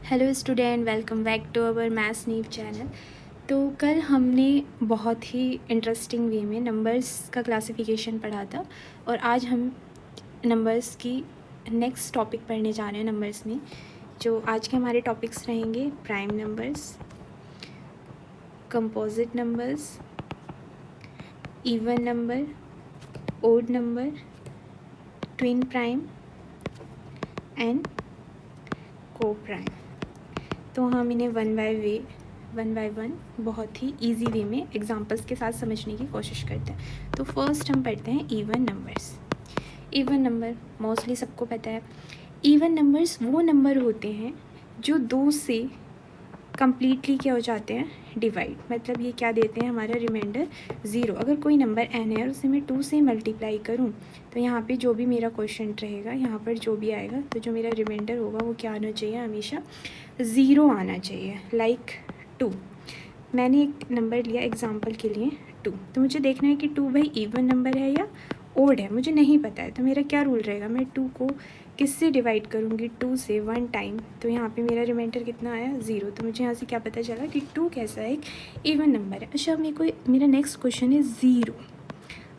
Hello student, welcome back to our maths Neev channel. तो कल हमने बहुत ही इंटरेस्टिंग वे में नंबर्स का क्लासिफिकेशन पढ़ा था और आज हम नंबर्स की नेक्स्ट टॉपिक पढ़ने जा रहे हैं। नंबर्स में जो आज के हमारे टॉपिक्स रहेंगे prime numbers, composite numbers, even number, odd number, twin prime and coprime. तो हम इन्हें वन बाय वन बहुत ही इजी वे में एग्जांपल्स के साथ समझने की कोशिश करते हैं। तो फर्स्ट हम पढ़ते हैं even numbers. Even number mostly सबको पता है। इवन नंबर्स वो नंबर होते हैं जो दो से कम्प्लीटली क्या हो जाते हैं, डिवाइड। मतलब ये क्या देते हैं, हमारा रिमाइंडर ज़ीरो। अगर कोई नंबर n है और उसे मैं 2 से मल्टीप्लाई करूँ तो यहाँ पे जो भी मेरा क्वेश्चन रहेगा, यहाँ पर जो भी आएगा, तो जो मेरा रिमाइंडर होगा वो क्या आना चाहिए, हमेशा ज़ीरो आना चाहिए। लाइक 2, मैंने एक नंबर लिया एग्जांपल के लिए 2, तो मुझे देखना है कि 2 भाई इवन नंबर है या ओड है, मुझे नहीं पता है। तो मेरा क्या रूल रहेगा, मैं 2 को किससे डिवाइड करूँगी, 2 से 1 टाइम। तो यहाँ पे मेरा रिमाइंडर कितना आया, ज़ीरो। तो मुझे यहाँ से क्या पता चला कि 2 कैसा है, एक इवन नंबर है। अच्छा, मेरा नेक्स्ट क्वेश्चन है ज़ीरो।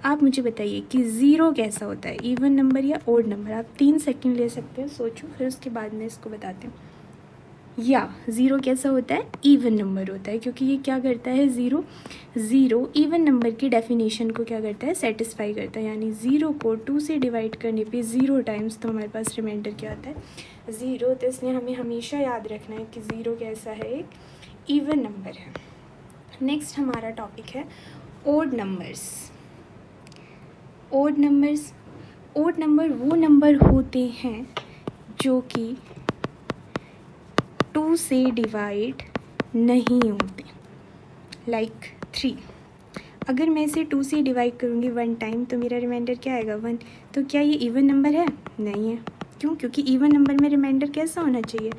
आप मुझे बताइए कि ज़ीरो कैसा होता है, इवन नंबर या ओड नंबर। आप 3 सेकंड ले सकते हो, सोचो, फिर उसके बाद में इसको बताते हैं। या ज़ीरो कैसा होता है, इवन नंबर होता है, क्योंकि ये क्या करता है, ज़ीरो इवन नंबर की डेफिनेशन को क्या करता है, सेटिस्फाई करता है। यानी ज़ीरो को 2 से डिवाइड करने पे 0 टाइम्स, तो हमारे पास रिमाइंडर क्या आता है, ज़ीरो। तो इसलिए हमें हमेशा याद रखना है कि ज़ीरो कैसा है, एक इवन नंबर है। नेक्स्ट हमारा टॉपिक है ओड नंबर्स। ओड नंबर वो नंबर होते हैं जो कि 2 से डिवाइड नहीं होते। लाइक 3, अगर मैं इसे 2 से डिवाइड करूँगी 1 टाइम तो मेरा रिमाइंडर क्या आएगा, 1। तो क्या ये इवन नंबर है, नहीं है। क्यों, क्योंकि इवन नंबर में रिमाइंडर कैसा होना चाहिए,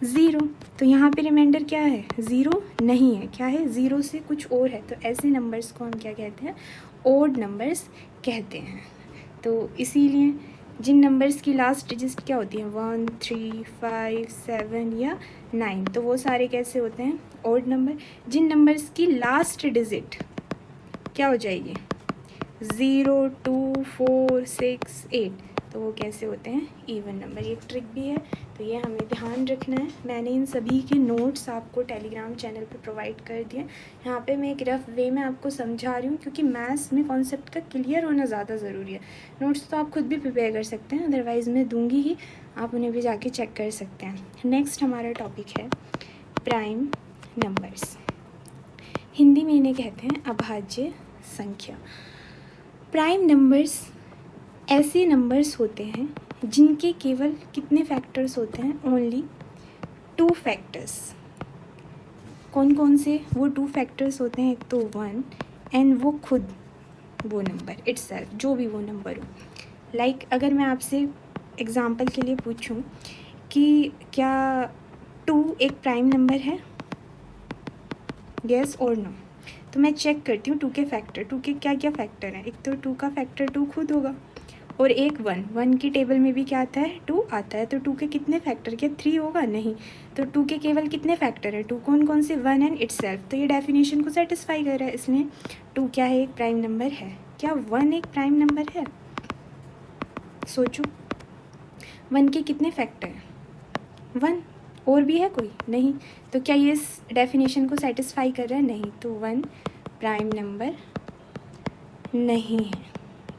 ज़ीरो। तो यहाँ पे रिमाइंडर क्या है, ज़ीरो नहीं है, क्या है, ज़ीरो से कुछ और है। तो ऐसे नंबर्स को हम क्या कहते हैं, ओड नंबर्स कहते हैं। तो इसीलिए जिन नंबर्स की लास्ट डिजिट क्या होती है, 1, 3, 5, 7 या 9, तो वो सारे कैसे होते हैं, ओड नंबर। जिन नंबर्स की लास्ट डिजिट क्या हो जाएगी, 0, 2, 4, 6, 8, तो वो कैसे होते हैं, इवन नंबर। ये एक ट्रिक भी है, तो ये हमें ध्यान रखना है। मैंने इन सभी के नोट्स आपको टेलीग्राम चैनल पे प्रोवाइड कर दिए। यहाँ पे मैं एक रफ वे में आपको समझा रही हूँ, क्योंकि मैथ्स में कॉन्सेप्ट का क्लियर होना ज़्यादा ज़रूरी है। नोट्स तो आप खुद भी प्रिपेयर कर सकते हैं, अदरवाइज़ मैं दूँगी ही, आप उन्हें भी जाके चेक कर सकते हैं। नेक्स्ट हमारा टॉपिक है प्राइम नंबर्स। हिंदी में इन्हें कहते हैं अभाज्य संख्या। प्राइम नंबर्स ऐसे नंबर्स होते हैं जिनके केवल कितने फैक्टर्स होते हैं, ओनली 2 फैक्टर्स। कौन कौन से वो 2 फैक्टर्स होते हैं, एक तो 1 एंड वो खुद वो नंबर इटसेल्फ, जो भी वो नंबर हो। लाइक अगर मैं आपसे एग्जांपल के लिए पूछूं कि क्या 2 एक प्राइम नंबर है, येस और नो, तो मैं चेक करती हूँ 2 के फैक्टर। 2 के क्या क्या फैक्टर हैं, एक तो 2 का फैक्टर 2 खुद होगा, और एक 1 की टेबल में भी क्या आता है, 2 आता है। तो 2 के कितने फैक्टर, क्या 3 होगा, नहीं। तो 2 के केवल कितने फैक्टर है, 2 कौन कौन से, 1 एंड इटसेल्फ। तो ये डेफिनेशन को सेटिस्फाई कर रहा है, इसलिए 2 क्या है, एक प्राइम नंबर है। क्या 1 एक प्राइम नंबर है, सोचो, 1 के कितने फैक्टर हैं, 1, और भी है कोई, नहीं। तो क्या ये इस डेफिनेशन को सेटिस्फाई कर रहा है, नहीं। तो 1 प्राइम नंबर नहीं है,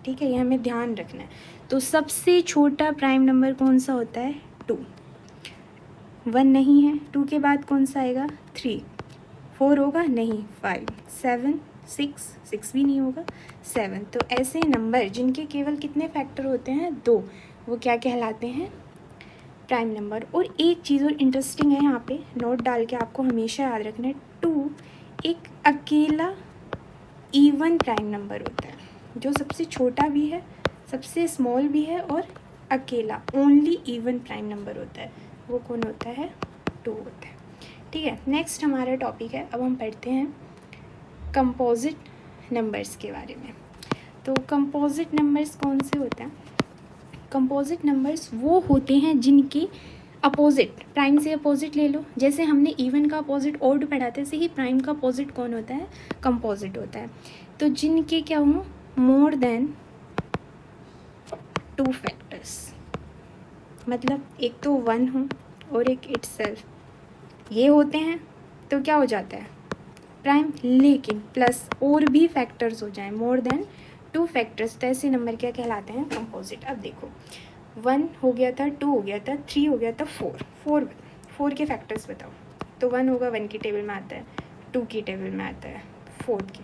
ठीक है, ये हमें ध्यान रखना है। तो सबसे छोटा प्राइम नंबर कौन सा होता है, 2। 1 नहीं है, 2 के बाद कौन सा आएगा, 3, 4 होगा, नहीं, 5, 7, 6 भी नहीं होगा, 7। तो ऐसे नंबर जिनके केवल कितने फैक्टर होते हैं, 2, वो क्या कहलाते हैं, प्राइम नंबर। और एक चीज़ और इंटरेस्टिंग है, यहाँ पे नोट डाल के आपको हमेशा याद रखना है, 2 एक अकेला इवन प्राइम नंबर होता है, जो सबसे छोटा भी है, सबसे स्मॉल भी है, और अकेला ओनली इवन प्राइम नंबर होता है। वो कौन होता है, 2 होता है, ठीक है। नेक्स्ट हमारा टॉपिक है, अब हम पढ़ते हैं कंपोजिट नंबर्स के बारे में। तो कंपोजिट नंबर्स कौन से होते हैं, कंपोजिट नंबर्स वो होते हैं जिनके अपोजिट, प्राइम से अपोजिट ले लो। जैसे हमने इवन का अपोजिट ऑड पढ़ा था, ऐसे ही प्राइम का अपोजिट कौन होता है? कंपोजिट होता है। तो जिनके क्या हो, मोर देन 2 फैक्टर्स, मतलब एक तो 1 हो और एक इटसेल्फ, ये होते हैं तो क्या हो जाता है? प्राइम। लेकिन प्लस और भी फैक्टर्स हो जाएं, मोर देन 2 फैक्टर्स, तो ऐसे नंबर क्या कहलाते हैं? कंपोजिट। अब देखो 1 हो गया था, 2 हो गया था, 3 हो गया था, 4 के फैक्टर्स बताओ। तो 1 होगा 1 की टेबल में आता है, 2 की टेबल में आता है, 4 की,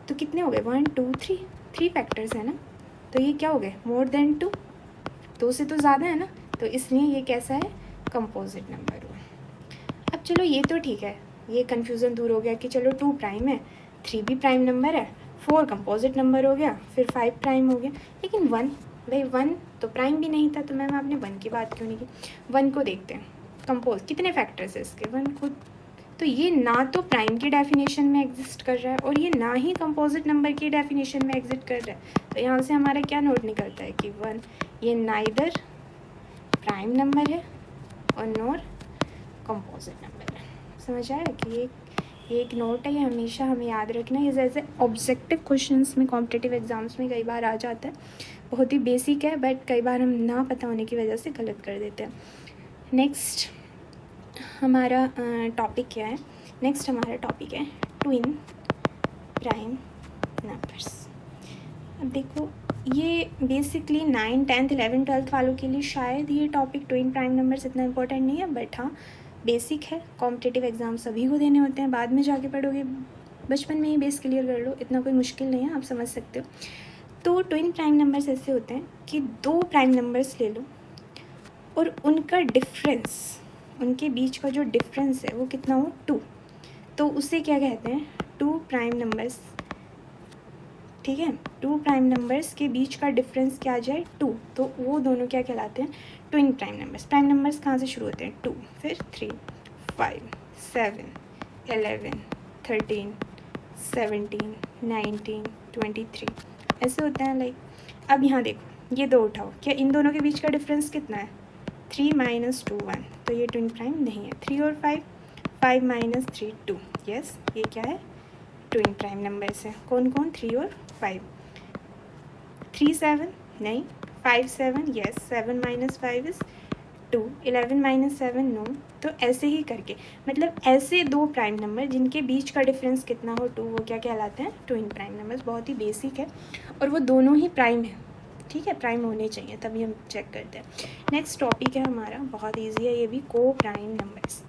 तो कितने हो गए? 1 2 3 फैक्टर्स है ना। तो ये क्या हो गए? मोर देन 2, 2 से तो ज़्यादा है ना, तो इसलिए ये कैसा है? कंपोजिट नंबर हो। अब चलो ये तो ठीक है, ये कन्फ्यूज़न दूर हो गया कि चलो 2 प्राइम है, 3 भी प्राइम नंबर है, 4 कंपोजिट नंबर हो गया, फिर 5 प्राइम हो गया। लेकिन 1, भाई 1 तो प्राइम भी नहीं था, तो मैम आपने 1 की बात क्यों नहीं की? 1 को देखते हैं, कंपोज कितने फैक्टर्स है इसके? 1 खुद, तो ये ना तो प्राइम की डेफिनेशन में एग्जिस्ट कर रहा है और ये ना ही कंपोजिट नंबर की डेफिनेशन में एग्जिस्ट कर रहा है। तो यहाँ से हमारा क्या नोट निकलता है कि 1 ये नाइदर प्राइम नंबर है और नॉर कंपोजिट नंबर है। समझ आया कि ये एक नोट है, ये हमेशा हमें याद रखना है। ये जैसे ऑब्जेक्टिव क्वेश्चंस में कॉम्पिटिटिव एग्जाम्स में कई बार आ जाता है, बहुत ही बेसिक है, बट कई बार हम ना पता होने की वजह से गलत कर देते हैं। नेक्स्ट हमारा टॉपिक क्या है? नेक्स्ट हमारा टॉपिक है ट्विन प्राइम नंबर्स। अब देखो ये बेसिकली 9, 10th, 11th, 12th वालों के लिए शायद ये टॉपिक ट्विन प्राइम नंबर्स इतना इंपॉर्टेंट नहीं है, बट हाँ बेसिक है। कॉम्पिटिटिव एग्ज़ाम सभी को देने होते हैं, बाद में जाके पढ़ोगे, बचपन में ही बेस क्लियर कर लो, इतना कोई मुश्किल नहीं है, आप समझ सकते हो। तो ट्विन प्राइम नंबर्स ऐसे होते हैं कि 2 प्राइम नंबर्स ले लो और उनका डिफरेंस, उनके बीच का जो डिफरेंस है वो कितना हो? 2, तो उसे क्या कहते हैं? 2 प्राइम नंबर्स। ठीक है, 2 प्राइम नंबर्स के बीच का डिफरेंस क्या आ जाए? 2, तो वो दोनों क्या कहलाते हैं? Twin prime numbers. Prime numbers कहाँ से शुरू होते हैं? 2, फिर 3, 5, 7, 11, 13, 17, 19, 23 ऐसे होते हैं। लाइक अब यहाँ देखो ये 2 उठाओ, क्या इन दोनों के बीच का डिफरेंस कितना है? 3 - 2 1, तो ये ट्विन प्राइम नहीं है। 3 और 5, 5 - 3 2, यस ये क्या है? ट्विन प्राइम नंबर्स है। कौन कौन? 3 और 5। 3 7 नहीं, 5 7 यस, 7 - 5 इज़ 2, 11 - 7 नो। तो ऐसे ही करके, मतलब ऐसे 2 प्राइम नंबर जिनके बीच का डिफरेंस कितना हो? 2, वो क्या कहलाते हैं? Twin prime numbers. बहुत ही बेसिक है और वो दोनों ही प्राइम है। ठीक है, प्राइम होने चाहिए तभी हम चेक करते हैं। नेक्स्ट टॉपिक है हमारा, बहुत ईजी है ये भी, को प्राइम नंबर्स।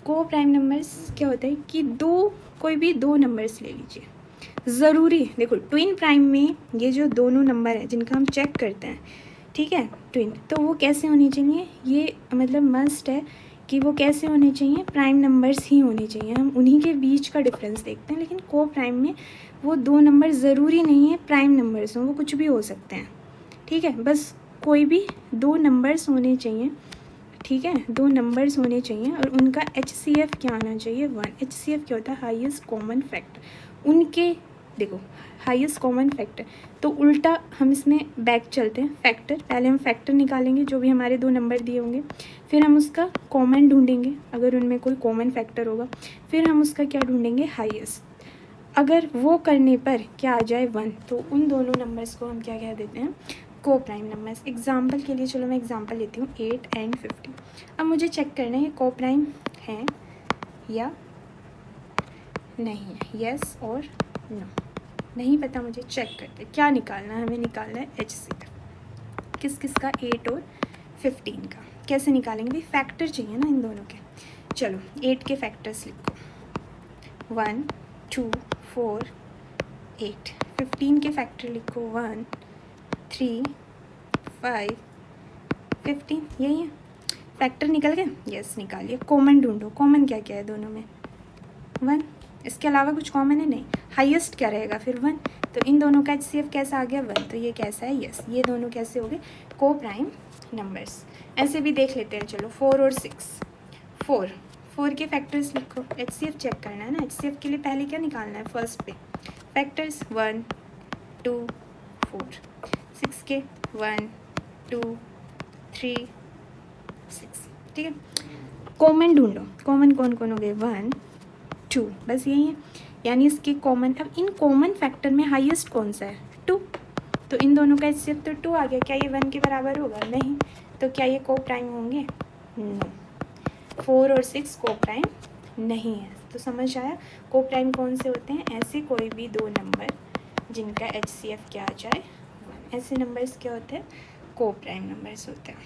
को प्राइम नंबर्स क्या होता है कि कोई भी 2 नंबर्स ले लीजिए, ज़रूरी देखो ट्विन प्राइम में ये जो दोनों नंबर हैं जिनका हम चेक करते हैं, ठीक है, ट्विन, तो वो कैसे होनी चाहिए? ये मतलब मस्ट है कि वो कैसे होने चाहिए? प्राइम नंबर्स ही होने चाहिए। हम उन्हीं के बीच का डिफरेंस देखते हैं, लेकिन को प्राइम में वो 2 नंबर ज़रूरी नहीं है प्राइम नंबर्स हों, वो कुछ भी हो सकते हैं। ठीक है, बस कोई भी 2 नंबर्स होने चाहिए। ठीक है, 2 नंबर्स होने चाहिए और उनका HCF क्या आना चाहिए? 1। HCF क्या होता है? Highest common factor. उनके देखो हाईएस्ट कॉमन फैक्टर, तो उल्टा हम इसमें बैक चलते हैं। फैक्टर, पहले हम फैक्टर निकालेंगे जो भी हमारे 2 नंबर दिए होंगे, फिर हम उसका कॉमन ढूंढेंगे अगर उनमें कोई कॉमन फैक्टर होगा, फिर हम उसका क्या ढूंढेंगे? हाईएस्ट। अगर वो करने पर क्या आ जाए? 1, तो उन दोनों नंबर्स को हम क्या कह देते हैं? को प्राइम नंबर्स। एग्जाम्पल के लिए चलो मैं एग्जाम्पल लेती हूँ 8 and 50। अब मुझे चेक करना है ये को प्राइम है या नहीं है, यस और नो। नहीं पता मुझे, चेक करते क्या निकालना है? हमें निकालना है HCF। किस किस का? 8 और 15 का। कैसे निकालेंगे भाई? फैक्टर चाहिए ना इन दोनों के। चलो 8 के फैक्टर्स लिखो, 1 2 4 8। 15 के फैक्टर लिखो, 1 3 5 15। यही है फैक्टर। निकल गए? यस निकालिए। कॉमन ढूंढो, कॉमन क्या क्या है दोनों में? 1। इसके अलावा कुछ कॉमन है? नहीं। हाईएस्ट क्या रहेगा फिर? 1। तो इन दोनों का HCF कैसा आ गया? 1। तो ये कैसा है? यस, ये दोनों कैसे हो गए? को प्राइम नंबर्स। ऐसे भी देख लेते हैं, चलो 4 और 6। 4 के फैक्टर्स लिखो, HCF चेक करना है ना। HCF के लिए पहले क्या निकालना है? फर्स्ट पे फैक्टर्स 1 2 4। 6 के 1 2 3 6, ठीक है। कॉमन ढूंढो, कॉमन कौन कौन हो गए, 1 2, बस यही है। यानी इसके कॉमन, अब इन कॉमन फैक्टर में हाईएस्ट कौन सा है, 2, तो इन दोनों का HCF तो 2 आ गया। क्या ये 1 के बराबर होगा, नहीं। तो क्या ये को प्राइम होंगे, नो। 4 और 6 को प्राइम नहीं है। तो समझ आया, को प्राइम कौन से होते हैं, ऐसे कोई भी दो नंबर जिनका HCF क्या आ जाए 1, ऐसे नंबर्स क्या होते हैं, को प्राइम नंबर्स होते हैं,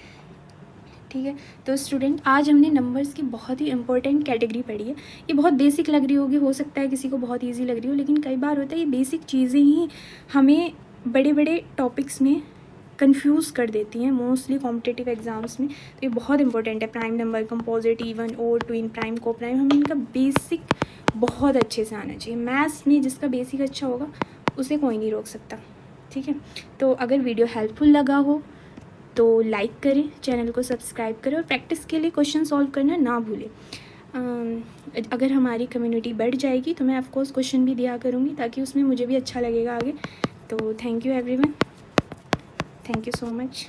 ठीक है। तो स्टूडेंट, आज हमने नंबर्स की बहुत ही इंपॉर्टेंट कैटेगरी पढ़ी है। ये बहुत बेसिक लग रही होगी, हो सकता है किसी को बहुत इजी लग रही हो, लेकिन कई बार होता है ये बेसिक चीज़ें ही हमें बड़े बड़े टॉपिक्स में कंफ्यूज कर देती हैं, मोस्टली कॉम्पिटिटिव एग्जाम्स में। तो ये बहुत इंपॉर्टेंट है, prime number, composite, even, odd, twin, prime, coprime, हमें इनका बेसिक बहुत अच्छे से आना चाहिए। मैथ्स में जिसका बेसिक अच्छा होगा उसे कोई नहीं रोक सकता, ठीक है। तो अगर वीडियो हेल्पफुल लगा हो तो लाइक करें, चैनल को सब्सक्राइब करें और प्रैक्टिस के लिए क्वेश्चन सॉल्व करना ना भूलें। अगर हमारी कम्युनिटी बढ़ जाएगी तो मैं ऑफकोर्स क्वेश्चन भी दिया करूँगी, ताकि उसमें मुझे भी अच्छा लगेगा आगे। तो thank you everyone, thank you so much.